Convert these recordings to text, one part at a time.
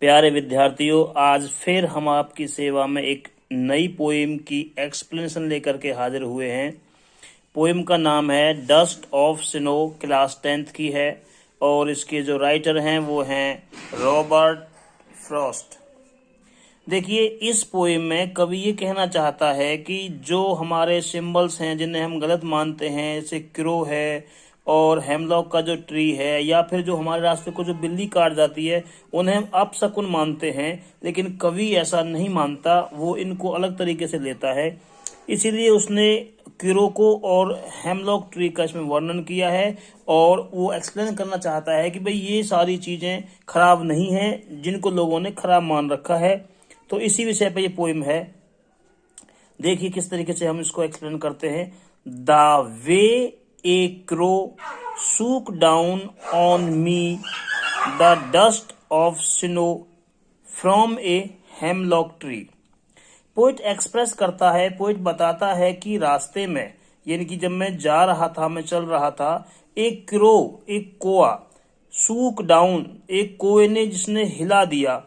प्यारे विद्यार्थियों, आज फिर हम आपकी सेवा में एक नई पोएम की एक्सप्लेनेशन लेकर के हाजिर हुए हैं। पोएम का नाम है dust of snow, class 10th की है और इसके जो राइटर हैं वो हैं रॉबर्ट फ्रॉस्ट। देखिए, इस पोएम में कवि ये कहना चाहता है कि जो हमारे सिंबल्स हैं जिन्हें हम गलत मानते हैं, जैसे क्रो है और हेमलॉक का जो ट्री है, या फिर जो हमारे रास्ते को जो बिल्ली काट जाती है, उन्हें हम अपशकुन मानते हैं। लेकिन कवि ऐसा नहीं मानता, वो इनको अलग तरीके से लेता है। इसीलिए उसने क्रो को और हेमलॉक ट्री का इसमें वर्णन किया है और वो एक्सप्लेन करना चाहता है कि भाई ये सारी चीजें खराब नहीं हैं जिनको लोगों ने खराब मान रखा है। तो इसी विषय पे ये पोएम है। देखिए किस तरीके से हम इसको एक्सप्लेन करते हैं। The way a crow shook down on me the dust of snow from a hemlock tree. Poet express करता है, पोइट बताता है कि रास्ते में, यानी कि जब मैं जा रहा था, मैं चल रहा था, एक क्रो, एक कोआ, सूक डाउन, एक कोए ने जिसने हिला दिया,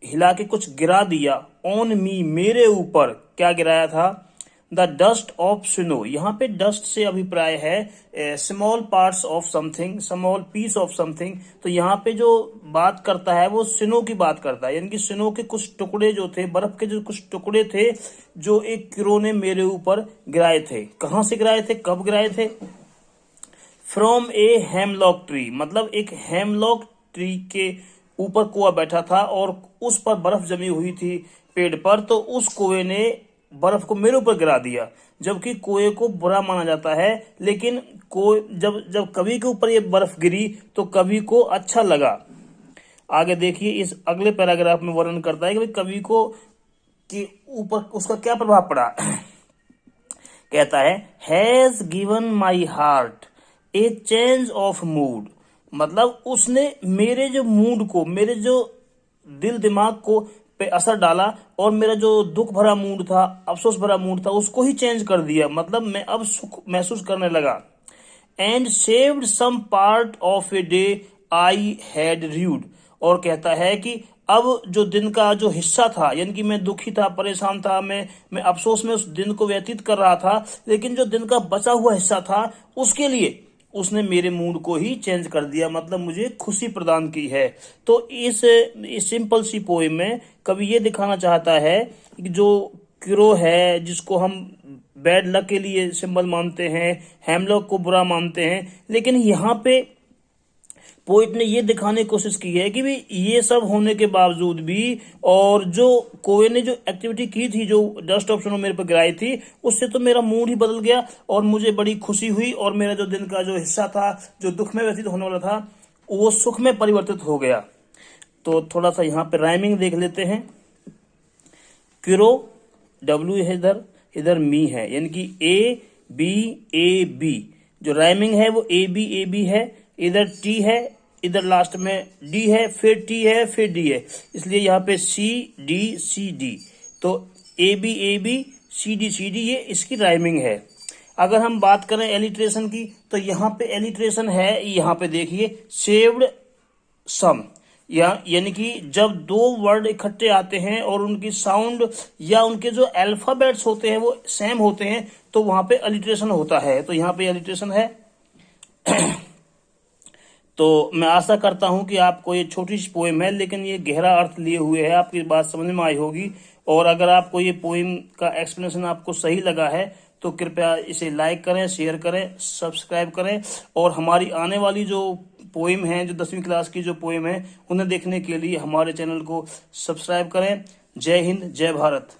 हिला के कुछ गिरा दिया, ऑन मी, मेरे ऊपर क्या गिराया था, द डस्ट ऑफ स्नो। यहाँ पे डस्ट से अभिप्राय है small parts of something, small piece of something. तो यहाँ पे जो बात करता है वो स्नो की बात करता है, यानी कि स्नो के कुछ टुकड़े जो थे, बर्फ के जो कुछ टुकड़े थे जो एक क्रो ने मेरे ऊपर गिराए थे। कहाँ से गिराए थे, कब गिराए थे? फ्रॉम ए हेमलॉक ट्री, मतलब एक हेमलॉक ट्री के ऊपर कुआ बैठा था और उस पर बर्फ जमी हुई थी पेड़ पर, तो उस कुएं ने बर्फ को मेरे ऊपर गिरा दिया। जबकि कुएं को बुरा माना जाता है, लेकिन जब जब कवि के ऊपर ये बर्फ गिरी तो कवि को अच्छा लगा। आगे देखिए, इस अगले पैराग्राफ में वर्णन करता है कि कवि को कि ऊपर उसका क्या प्रभाव पड़ा। कहता है, has given my heart A change of mood, मतलब उसने मेरे जो मूड को, मेरे जो दिल दिमाग को पे असर डाला और मेरा जो दुख भरा मूड था, अफसोस भरा मूड था, उसको ही चेंज कर दिया। मतलब मैं अब सुख महसूस करने लगा। And saved some part of a day I had rued, और कहता है कि अब जो दिन का जो हिस्सा था, यानी कि मैं दुखी था, परेशान था, मैं अफसोस में उस दिन को व्यतीत कर रहा था, लेकिन जो दिन का बचा हुआ हिस्सा था उसके लिए उसने मेरे मूड को ही चेंज कर दिया, मतलब मुझे खुशी प्रदान की है। तो इस सिंपल सी पोएम में कवि ये दिखाना चाहता है कि जो क्रो है, जिसको हम बैड लक के लिए सिंबल मानते हैं, हेमलॉक को बुरा मानते हैं, लेकिन यहाँ पे पोइट ने ये दिखाने की कोशिश की है कि भी ये सब होने के बावजूद भी, और जो कोए ने जो एक्टिविटी की थी, जो डस्ट ऑफ स्नो मेरे पर गिराई थी, उससे तो मेरा मूड ही बदल गया और मुझे बड़ी खुशी हुई, और मेरा जो दिन का जो हिस्सा था, जो दुख में व्यतीत होने वाला था, वो सुख में परिवर्तित हो गया। तो थोड़ा सा यहाँ पे राइमिंग देख लेते हैं। क्रो, डब्ल्यू है इधर, इधर मी है, यानी कि ए बी, जो राइमिंग है वो ए बी है। इधर टी है, इधर लास्ट में डी है, फिर टी है, फिर डी है, इसलिए यहाँ पे सी डी। तो ए बी सी डी, ये इसकी राइमिंग है। अगर हम बात करें एलिट्रेशन की, तो यहाँ पे एलिट्रेशन है, यहाँ पे देखिए सेव्ड सम, यानी कि जब दो वर्ड इकट्ठे आते हैं और उनकी साउंड या उनके जो अल्फाबेट्स होते हैं वो सेम होते हैं, तो वहां पे अलिट्रेशन होता है। तो यहाँ पे अलिट्रेशन है। तो मैं आशा करता हूं कि आपको ये छोटी सी पोएम है, लेकिन ये गहरा अर्थ लिए हुए है, आपकी बात समझ में आई होगी। और अगर आपको ये पोएम का एक्सप्लेनेशन आपको सही लगा है तो कृपया इसे लाइक करें, शेयर करें, सब्सक्राइब करें, और हमारी आने वाली जो पोएम है, जो 10वीं क्लास की जो पोएम है, उन्हें देखने के लिए हमारे चैनल को सब्सक्राइब करें। जय हिंद, जय भारत।